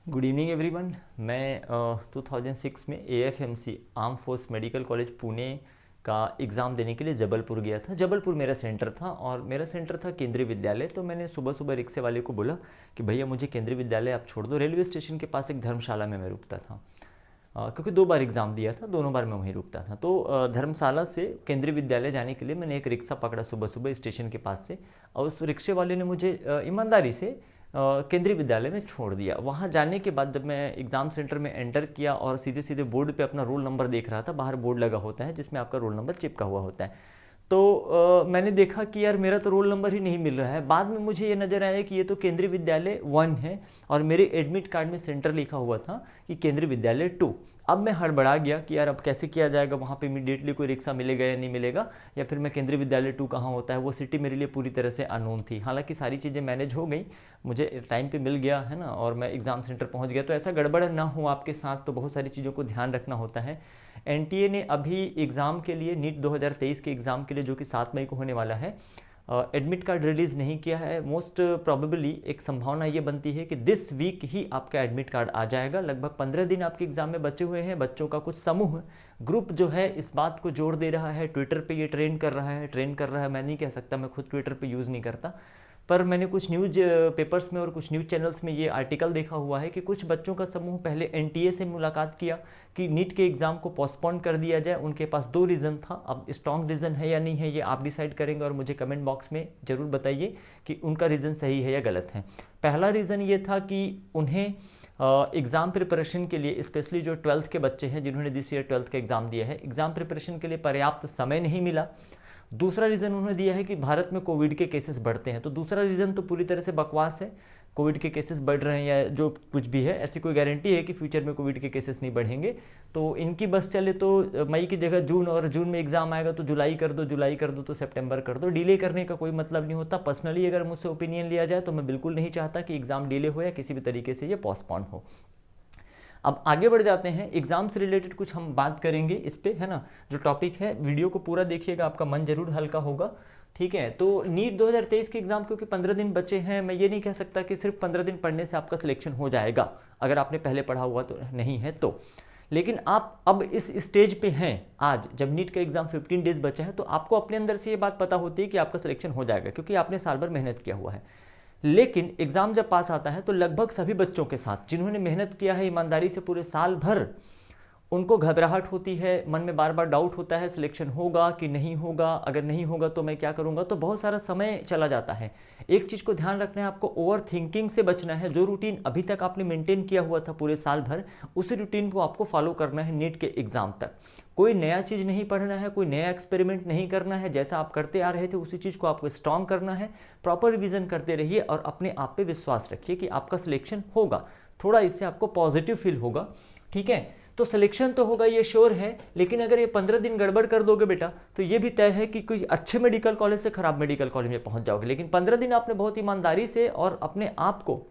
Good evening everyone. मैं 2006 में AFMC arm force medical college Pune का एग्ज़ाम देने के लिए जबलपुर गया था। जबलपुर मेरा सेंटर था और मेरा सेंटर था केंद्रीय विद्यालय। तो मैंने सुबह सुबह रिक्शे वाले को बोला कि भैया मुझे केंद्रीय विद्यालय आप छोड़ दो। रेलवे स्टेशन के पास एक धर्मशाला में मैं रुकता था, क्योंकि 2 बार एग्ज़ाम दिया था, दोनों बार मैं वहीं रुकता था। तो धर्मशाला से केंद्रीय विद्यालय जाने के लिए मैंने एक रिक्शा पकड़ा सुबह सुबह स्टेशन के पास से, और उस रिक्शे वाले ने मुझे ईमानदारी से केंद्रीय विद्यालय में छोड़ दिया। वहाँ जाने के बाद जब मैं एग्ज़ाम सेंटर में एंटर किया और सीधे सीधे बोर्ड पे अपना रोल नंबर देख रहा था, बाहर बोर्ड लगा होता है जिसमें आपका रोल नंबर चिपका हुआ होता है, तो मैंने देखा कि यार मेरा तो रोल नंबर ही नहीं मिल रहा है। बाद में मुझे ये नज़र आया कि ये तो केंद्रीय विद्यालय 1 है और मेरे एडमिट कार्ड में सेंटर लिखा हुआ था कि केंद्रीय विद्यालय 2। अब मैं हड़बड़ा गया कि यार अब कैसे किया जाएगा, वहाँ पे इमीडिएटली कोई रिक्शा मिलेगा या नहीं मिलेगा, या फिर मैं केंद्रीय विद्यालय 2 कहाँ होता है, वो सिटी मेरे लिए पूरी तरह से अननोन थी। हालांकि सारी चीज़ें मैनेज हो गई, मुझे टाइम पे मिल गया है ना, और मैं एग्ज़ाम सेंटर पहुँच गया। तो ऐसा गड़बड़ ना हो आपके साथ, तो बहुत सारी चीज़ों को ध्यान रखना होता है। NTA ने अभी एग्ज़ाम के लिए नीट 2023 के एग्ज़ाम के लिए, जो कि 7 मई को होने वाला है, एडमिट कार्ड रिलीज़ नहीं किया है। मोस्ट प्रोबेबली एक संभावना ये बनती है कि दिस वीक ही आपका एडमिट कार्ड आ जाएगा। लगभग 15 दिन आपके एग्ज़ाम में बचे हुए हैं। बच्चों का कुछ समूह ग्रुप जो है इस बात को जोर दे रहा है, ट्विटर पे ये ट्रेंड कर रहा है। मैं नहीं कह सकता, मैं खुद ट्विटर पे यूज़ नहीं करता, पर मैंने कुछ न्यूज़ पेपर्स में और कुछ न्यूज़ चैनल्स में ये आर्टिकल देखा हुआ है कि कुछ बच्चों का समूह पहले NTA से मुलाकात किया कि नीट के एग्ज़ाम को पोस्टपोन कर दिया जाए। उनके पास 2 रीज़न था। अब स्ट्रॉन्ग रीज़न है या नहीं है ये आप डिसाइड करेंगे, और मुझे कमेंट बॉक्स में ज़रूर बताइए कि उनका रीज़न सही है या गलत है। पहला रीज़न ये था कि उन्हें एग्ज़ाम प्रिपरेशन के लिए, स्पेशली जो 12th के बच्चे हैं जिन्होंने दिस ईयर 12th का एग्ज़ाम दिया है, एग्ज़ाम प्रिपरेशन के लिए पर्याप्त समय नहीं मिला। दूसरा रीज़न उन्होंने दिया है कि भारत में कोविड के केसेस बढ़ते हैं। तो दूसरा रीज़न तो पूरी तरह से बकवास है। कोविड के केसेस बढ़ रहे हैं या जो कुछ भी है, ऐसी कोई गारंटी है कि फ्यूचर में कोविड के केसेस नहीं बढ़ेंगे। तो इनकी बस चले तो मई की जगह जून, और जून में एग्ज़ाम आएगा तो जुलाई कर दो तो सितंबर कर दो। डिले करने का कोई मतलब नहीं होता। पर्सनली अगर मुझसे ओपिनियन लिया जाए तो मैं बिल्कुल नहीं चाहता कि एग्ज़ाम डिले हो या किसी भी तरीके से ये पोस्टपोन हो। अब आगे बढ़ जाते हैं, एग्ज़ाम से रिलेटेड कुछ हम बात करेंगे इस पे, है ना। जो टॉपिक है, वीडियो को पूरा देखिएगा, आपका मन जरूर हल्का होगा, ठीक है। तो नीट 2023 के एग्ज़ाम क्योंकि 15 दिन बचे हैं, मैं ये नहीं कह सकता कि सिर्फ 15 दिन पढ़ने से आपका सिलेक्शन हो जाएगा, अगर आपने पहले पढ़ा हुआ तो नहीं है तो। लेकिन आप अब इस स्टेज पे हैं आज, जब नीट का एग्ज़ाम 15 डेज बचा है, तो आपको अपने अंदर से ये बात पता होती है कि आपका सिलेक्शन हो जाएगा, क्योंकि आपने साल भर मेहनत किया हुआ है। लेकिन एग्ज़ाम जब पास आता है तो लगभग सभी बच्चों के साथ जिन्होंने मेहनत किया है ईमानदारी से पूरे साल भर, उनको घबराहट होती है, मन में बार बार डाउट होता है सिलेक्शन होगा कि नहीं होगा, अगर नहीं होगा तो मैं क्या करूंगा। तो बहुत सारा समय चला जाता है। एक चीज़ को ध्यान रखना है, आपको ओवर थिंकिंग से बचना है। जो रूटीन अभी तक आपने मेंटेन किया हुआ था पूरे साल भर, उसी रूटीन को आपको फॉलो करना है नीट के एग्ज़ाम तक। कोई नया चीज़ नहीं पढ़ना है, कोई नया एक्सपेरिमेंट नहीं करना है। जैसा आप करते आ रहे थे उसी चीज़ को आपको स्ट्रॉन्ग करना है। प्रॉपर रिविजन करते रहिए और अपने आप पे विश्वास रखिए कि आपका सिलेक्शन होगा। थोड़ा इससे आपको पॉजिटिव फील होगा, ठीक है। तो सिलेक्शन तो होगा, ये श्योर है। लेकिन अगर ये 15 दिन गड़बड़ कर दोगे बेटा, तो ये भी तय है कि कोई अच्छे मेडिकल कॉलेज से खराब मेडिकल कॉलेज में पहुंच जाओगे। लेकिन 15 दिन आपने बहुत ईमानदारी से और अपने आप को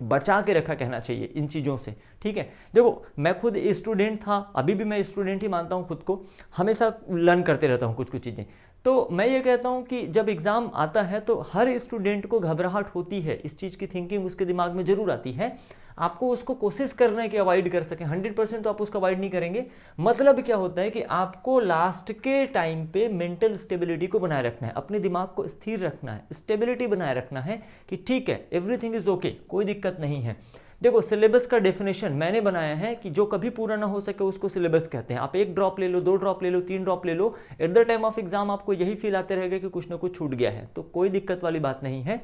बचा के रखा, कहना चाहिए, इन चीज़ों से, ठीक है। देखो, मैं खुद स्टूडेंट था, अभी भी मैं स्टूडेंट ही मानता हूँ खुद को, हमेशा लर्न करते रहता हूँ कुछ कुछ चीज़ें। तो मैं ये कहता हूँ कि जब एग्ज़ाम आता है तो हर स्टूडेंट को घबराहट होती है, इस चीज़ की थिंकिंग उसके दिमाग में जरूर आती है। आपको उसको कोशिश करना है कि अवॉइड कर सकें। 100% तो आप उसको अवॉइड नहीं करेंगे। मतलब क्या होता है कि आपको लास्ट के टाइम पे मेंटल स्टेबिलिटी को बनाए रखना है, अपने दिमाग को स्थिर रखना है, स्टेबिलिटी बनाए रखना है कि ठीक है, एवरीथिंग इज ओके, कोई दिक्कत नहीं है। देखो, सिलेबस का डेफिनेशन मैंने बनाया है कि जो कभी पूरा ना हो सके उसको सिलेबस कहते हैं। आप 1 ड्रॉप ले लो, 2 ड्रॉप ले लो, 3 ड्रॉप ले लो, at the time of exam आपको यही फील आते रहेगा कि कुछ ना कुछ छूट गया है। तो कोई दिक्कत वाली बात नहीं है।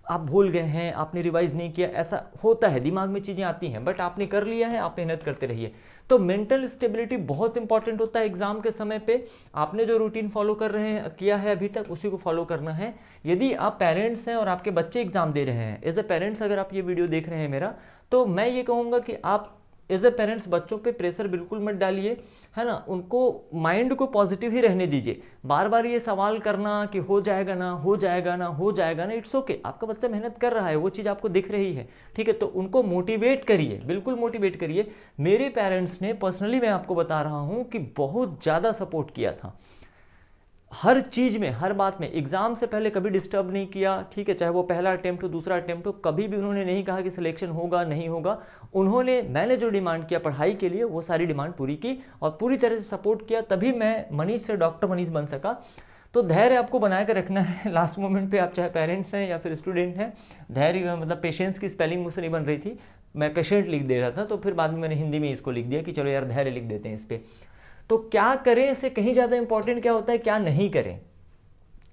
आप भूल गए हैं, आपने रिवाइज नहीं किया, ऐसा होता है, दिमाग में चीज़ें आती हैं, बट आपने कर लिया है, आप मेहनत करते रहिए। तो मेंटल स्टेबिलिटी बहुत इंपॉर्टेंट होता है एग्जाम के समय पे। आपने जो रूटीन फॉलो कर रहे हैं, किया है अभी तक, उसी को फॉलो करना है। यदि आप पेरेंट्स हैं और आपके बच्चे एग्जाम दे रहे हैं, एज ए पेरेंट्स अगर आप ये वीडियो देख रहे हैं मेरा, तो मैं ये कहूँगा कि आप एज ए पेरेंट्स बच्चों पे प्रेशर बिल्कुल मत डालिए, है ना। उनको माइंड को पॉजिटिव ही रहने दीजिए। बार बार ये सवाल करना कि हो जाएगा ना, हो जाएगा ना, हो जाएगा ना, इट्स ओके। आपका बच्चा मेहनत कर रहा है, वो चीज़ आपको दिख रही है, ठीक है। तो उनको मोटिवेट करिए, बिल्कुल मोटिवेट करिए। मेरे पेरेंट्स ने पर्सनली, मैं आपको बता रहा हूँ कि बहुत ज़्यादा सपोर्ट किया था। हर चीज़ में, हर बात में एग्ज़ाम से पहले कभी डिस्टर्ब नहीं किया, ठीक है, चाहे वो पहला अटेम्प्ट हो दूसरा अटेम्प्ट हो, कभी भी उन्होंने नहीं कहा कि सिलेक्शन होगा नहीं होगा। उन्होंने, मैंने जो डिमांड किया पढ़ाई के लिए वो सारी डिमांड पूरी की और पूरी तरह से सपोर्ट किया, तभी मैं मनीष से डॉक्टर मनीष बन सका। तो धैर्य आपको बना कर रखना है लास्ट मोमेंट पे, आप चाहे पेरेंट्स हैं या फिर स्टूडेंट हैं। धैर्य मतलब पेशेंस की स्पेलिंग मुझसे नहीं बन रही थी, मैं पेशेंट लिख दे रहा था, तो फिर बाद में मैंने हिंदी में इसको लिख दिया कि चलो यार धैर्य लिख देते हैं इस पर। तो क्या करें इससे कहीं ज़्यादा इंपॉर्टेंट क्या होता है क्या नहीं करें,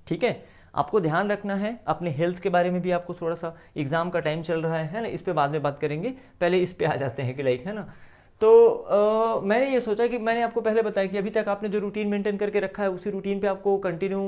ठीक है। आपको ध्यान रखना है अपने हेल्थ के बारे में भी, आपको थोड़ा सा, एग्जाम का टाइम चल रहा है ना, इस पे बाद में बात करेंगे, पहले इस पे आ जाते हैं कि लाइक, है ना। तो मैंने ये सोचा कि मैंने आपको पहले बताया कि अभी तक आपने जो रूटीन मेंटेन करके रखा है उसी रूटीन पे आपको कंटिन्यू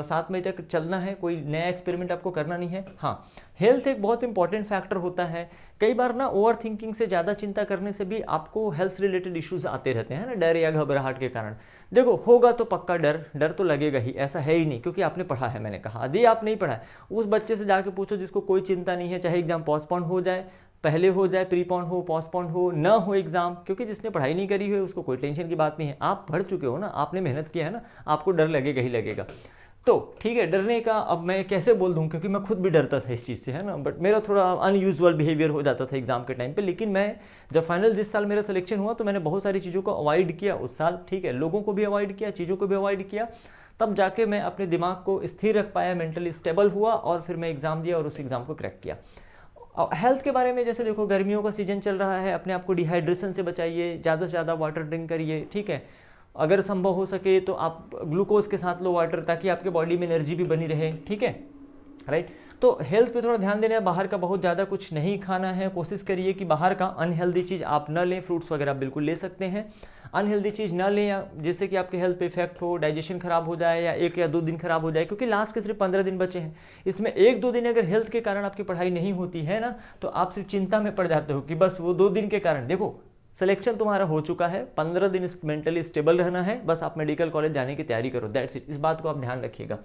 7 मई तक चलना है, कोई नया एक्सपेरिमेंट आपको करना नहीं है। हाँ, हेल्थ एक बहुत इंपॉर्टेंट फैक्टर होता है। कई बार ना ओवर थिंकिंग से, ज़्यादा चिंता करने से भी आपको हेल्थ रिलेटेड इश्यूज आते रहते हैं ना, डर या घबराहट के कारण। देखो होगा तो पक्का डर तो लगेगा ही, ऐसा है ही नहीं, क्योंकि आपने पढ़ा है, मैंने कहा। यदि आप नहीं पढ़ा है, उस बच्चे से जाके पूछो जिसको कोई चिंता नहीं है, चाहे एग्जाम पोस्टपोन हो जाए, पहले हो जाए, प्रीपोन हो, पोस्टपोन हो, न हो एग्जाम, क्योंकि जिसने पढ़ाई नहीं करी है उसको कोई टेंशन की बात नहीं है। आप पढ़ चुके हो ना, आपने मेहनत किया है ना, आपको डर लगेगा ही लगेगा। तो ठीक है, डरने का अब मैं कैसे बोल दूं, क्योंकि मैं खुद भी डरता था इस चीज़ से, है ना, बट मेरा थोड़ा अनयूजुअल बिहेवियर हो जाता था एग्जाम के टाइम पे। लेकिन मैं जब फाइनल जिस साल मेरा सिलेक्शन हुआ तो मैंने बहुत सारी चीज़ों को अवॉइड किया उस साल, ठीक है, लोगों को भी अवॉइड किया, चीज़ों को भी अवॉइड किया, तब जाके मैं अपने दिमाग को स्थिर रख पाया, मेंटली स्टेबल हुआ और फिर मैं एग्ज़ाम दिया और उस एग्ज़ाम को क्रैक किया। हेल्थ के बारे में जैसे देखो, गर्मियों का सीजन चल रहा है, अपने आप को डिहाइड्रेशन से बचाइए, ज़्यादा से ज़्यादा वाटर ड्रिंक करिए, ठीक है। अगर संभव हो सके तो आप ग्लूकोज के साथ लो वाटर, ताकि आपके बॉडी में एनर्जी भी बनी रहे, ठीक है, राइट। तो हेल्थ पे थोड़ा ध्यान देना है, बाहर का बहुत ज़्यादा कुछ नहीं खाना है, कोशिश करिए कि बाहर का अनहेल्दी चीज़ आप न लें, फ्रूट्स वगैरह आप बिल्कुल ले सकते हैं, अनहेल्दी चीज़ ना लें, या जिससे कि आपके हेल्थ पे इफेक्ट हो, डाइजेशन खराब हो जाए या 1 या 2 दिन खराब हो जाए, क्योंकि लास्ट के सिर्फ 15 दिन बचे हैं, इसमें 1-2 दिन अगर हेल्थ के कारण आपकी पढ़ाई नहीं होती है ना, तो आप सिर्फ चिंता में पड़ जाते हो कि बस वो 2 दिन के कारण, देखो सिलेक्शन तुम्हारा हो चुका है, 15 दिन मेंटली स्टेबल रहना है, बस आप मेडिकल कॉलेज जाने की तैयारी करो, दैट्स इट। इस बात को आप ध्यान रखिएगा।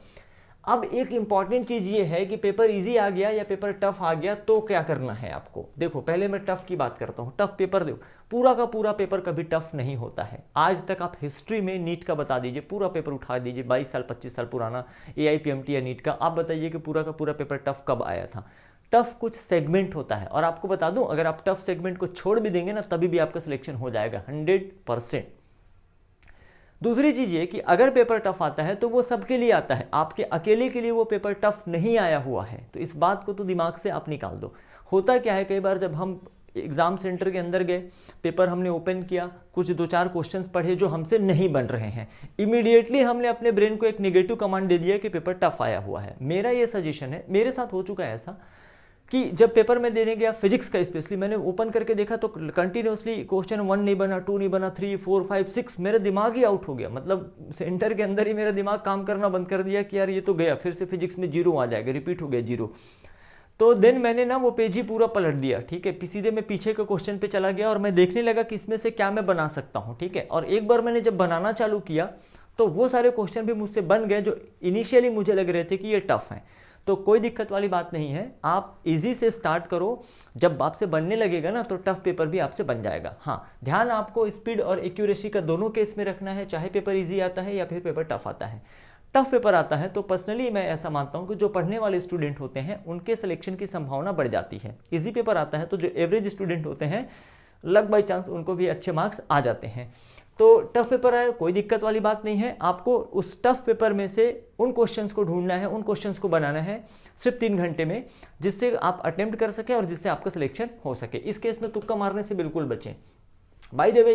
अब एक इंपॉर्टेंट चीज़ ये है कि पेपर इजी आ गया या पेपर टफ आ गया तो क्या करना है आपको। देखो पहले मैं टफ की बात करता हूँ। टफ पेपर देखो, पूरा का पूरा पेपर कभी टफ नहीं होता है। आज तक आप हिस्ट्री में नीट का बता दीजिए, पूरा पेपर उठा दीजिए, 22 साल 25 साल पुराना AIPMT या नीट का, आप बताइए कि पूरा का पूरा पेपर टफ कब आया था। टफ कुछ सेगमेंट होता है, और आपको बता दूं, अगर आप टफ सेगमेंट को छोड़ भी देंगे ना, तभी भी आपका सिलेक्शन हो जाएगा 100%। दूसरी चीज़ ये कि अगर पेपर टफ आता है तो वो सबके लिए आता है, आपके अकेले के लिए वो पेपर टफ नहीं आया हुआ है, तो इस बात को तो दिमाग से आप निकाल दो। होता क्या है, कई बार जब हम एग्ज़ाम सेंटर के अंदर गए, पेपर हमने ओपन किया, कुछ 2-4 क्वेश्चंस पढ़े जो हमसे नहीं बन रहे हैं, इमीडिएटली हमने अपने ब्रेन को एक नेगेटिव कमांड दे दिया कि पेपर टफ आया हुआ है। मेरा ये सजेशन है, मेरे साथ हो चुका है ऐसा कि जब पेपर में देने गया फिजिक्स का, स्पेशली मैंने ओपन करके देखा तो कंटिन्यूसली क्वेश्चन 1 नहीं बना, 2 नहीं बना, 3, 4, 5, 6, मेरा दिमाग ही आउट हो गया। मतलब सेंटर के अंदर ही मेरा दिमाग काम करना बंद कर दिया कि यार ये तो गया, फिर से फिजिक्स में 0 आ जाएगा, रिपीट हो गया 0। तो देन मैंने ना वो पेज ही पूरा पलट दिया, ठीक है, सीधे मैं पीछे के क्वेश्चन पे चला गया और मैं देखने लगा कि इसमें से क्या मैं बना सकता हूँ, ठीक है। और एक बार मैंने जब बनाना चालू किया तो वो सारे क्वेश्चन भी मुझसे बन गए जो इनिशियली मुझे लग रहे थे कि ये टफ हैं। तो कोई दिक्कत वाली बात नहीं है, आप इजी से स्टार्ट करो, जब आपसे बनने लगेगा ना तो टफ पेपर भी आपसे बन जाएगा। हाँ, ध्यान आपको स्पीड और एक्यूरेसी का दोनों केस में रखना है, चाहे पेपर इजी आता है या फिर पेपर टफ आता है। टफ पेपर आता है तो पर्सनली मैं ऐसा मानता हूँ कि जो पढ़ने वाले स्टूडेंट होते हैं उनके सिलेक्शन की संभावना बढ़ जाती है। इजी पेपर आता है तो जो एवरेज स्टूडेंट होते हैं, लक बाई चांस उनको भी अच्छे मार्क्स आ जाते हैं। तो टफ पेपर है, कोई दिक्कत वाली बात नहीं है। आपको उस टफ पेपर में से उन क्वेश्चंस को ढूंढना है, उन क्वेश्चंस को बनाना है सिर्फ 3 घंटे में, जिससे आप अटेम्प्ट कर सके और जिससे आपका सिलेक्शन हो सके। इस केस में तुक्का मारने से बिल्कुल बचें। बाय द वे,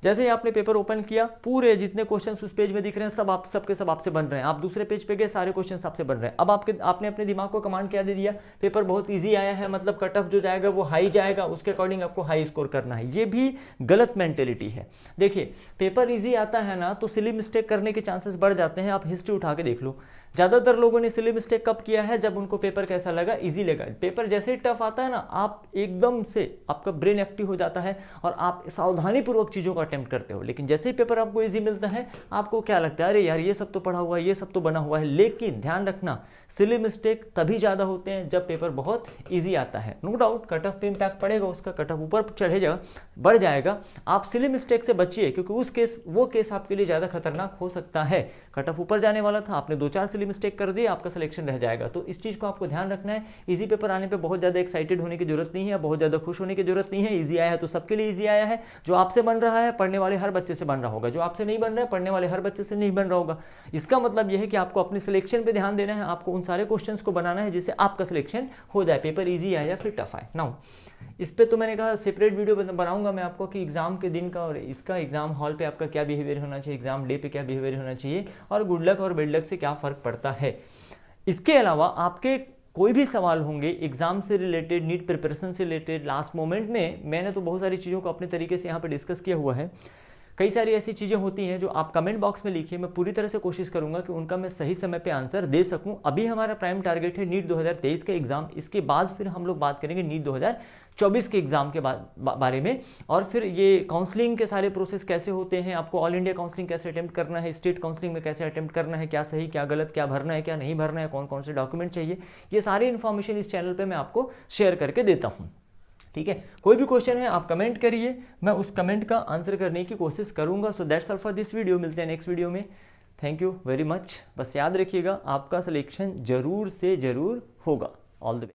जैसे ही आपने पेपर ओपन किया, पूरे जितने क्वेश्चंस उस पेज में दिख रहे हैं सब आपसे बन रहे हैं। आप दूसरे पेज पे गए, सारे क्वेश्चंस आपसे बन रहे हैं। अब आपने अपने दिमाग को कमांड क्या दे दिया, पेपर बहुत इजी आया है, मतलब कट ऑफ जो जाएगा वो हाई जाएगा, उसके अकॉर्डिंग आपको हाई स्कोर करना है। ये भी गलत मेंटेलिटी है। देखिए, पेपर ईजी आता है ना तो सिली मिस्टेक करने के चांसेस बढ़ जाते हैं। आप हिस्ट्री उठा के देख लो, ज़्यादातर लोगों ने सिली मिस्टेक कब किया है, जब उनको पेपर कैसा लगा, इजी लगा। पेपर जैसे ही टफ आता है ना, आप एकदम से आपका ब्रेन एक्टिव हो जाता है और आप सावधानीपूर्वक चीज़ों को अटेम्प्ट करते हो। लेकिन जैसे ही पेपर आपको इजी मिलता है, आपको क्या लगता है, अरे यार ये सब तो पढ़ा हुआ है, ये सब तो बना हुआ है। लेकिन ध्यान रखना, सिली मिस्टेक तभी ज़्यादा होते हैं जब पेपर बहुत ईजी आता है। नो डाउट कट ऑफ पे इम्पैक्ट पड़ेगा, उसका कट ऑफ ऊपर चढ़ेगा, बढ़ जाएगा। आप सिली मिस्टेक से बचिए, क्योंकि वो केस आपके लिए ज़्यादा खतरनाक हो सकता है। कट ऑफ ऊपर जाने वाला था, आपने 2-4 सिली मिस्टेक कर दी, आपका सिलेक्शन रह जाएगा। तो इस चीज़ को आपको ध्यान रखना है। ईजी पेपर आने पे बहुत ज़्यादा एक्साइटेड होने की जरूरत नहीं है, बहुत ज़्यादा खुश होने की जरूरत नहीं है। ईजी आया है तो सबके लिए ईजी आया है। जो आपसे बन रहा है, पढ़ने वाले हर बच्चे से बन रहा होगा। जो आपसे नहीं बन रहा है, पढ़ने वाले हर बच्चे से नहीं बन रहा होगा। इसका मतलब यह है कि आपको अपने सिलेक्शन पे ध्यान देना है, आपको उन सारे क्वेश्चंस को बनाना है जिससे आपका सिलेक्शन हो जाए, पेपर ईजी आए या फिर टफ आए। नाउ इस पे तो मैंने कहा सेपरेट वीडियो बनाऊंगा मैं आपको कि एग्जाम के दिन का और इसका एग्जाम हॉल पे आपका क्या बिहेवियर होना चाहिए, एग्जाम डे पे क्या बिहेवियर होना चाहिए, और गुड लक और बेड लक से क्या फ़र्क पड़ता है। इसके अलावा आपके कोई भी सवाल होंगे एग्जाम से रिलेटेड, नीट प्रिपरेशन से रिलेटेड, लास्ट मोमेंट में मैंने तो बहुत सारी चीज़ों को अपने तरीके से यहाँ पे डिस्कस किया हुआ है। कई सारी ऐसी चीज़ें होती हैं जो आप कमेंट बॉक्स में लिखिए, मैं पूरी तरह से कोशिश करूंगा कि उनका मैं सही समय पे आंसर दे सकूं। अभी हमारा प्राइम टारगेट है नीट 2023 का एग्ज़ाम, इसके बाद फिर हम लोग बात करेंगे नीट 2024 के एग्ज़ाम के बारे में, और फिर ये काउंसलिंग के सारे प्रोसेस कैसे होते हैं, आपको ऑल इंडिया काउंसलिंग कैसे अटेम्प्ट करना है, स्टेट काउंसलिंग में कैसे अटेम्प्ट करना है, क्या सही क्या गलत, क्या भरना है क्या नहीं भरना है, कौन कौन से डॉक्यूमेंट चाहिए, ये सारी इन्फॉर्मेशन इस चैनल पर मैं आपको शेयर करके देता हूँ। ठीक है, कोई भी क्वेश्चन है आप कमेंट करिए, मैं उस कमेंट का आंसर करने की कोशिश करूंगा। So that's all for this video, मिलते हैं नेक्स्ट वीडियो में। Thank you very much. बस याद रखिएगा आपका सिलेक्शन जरूर से जरूर होगा। All the best.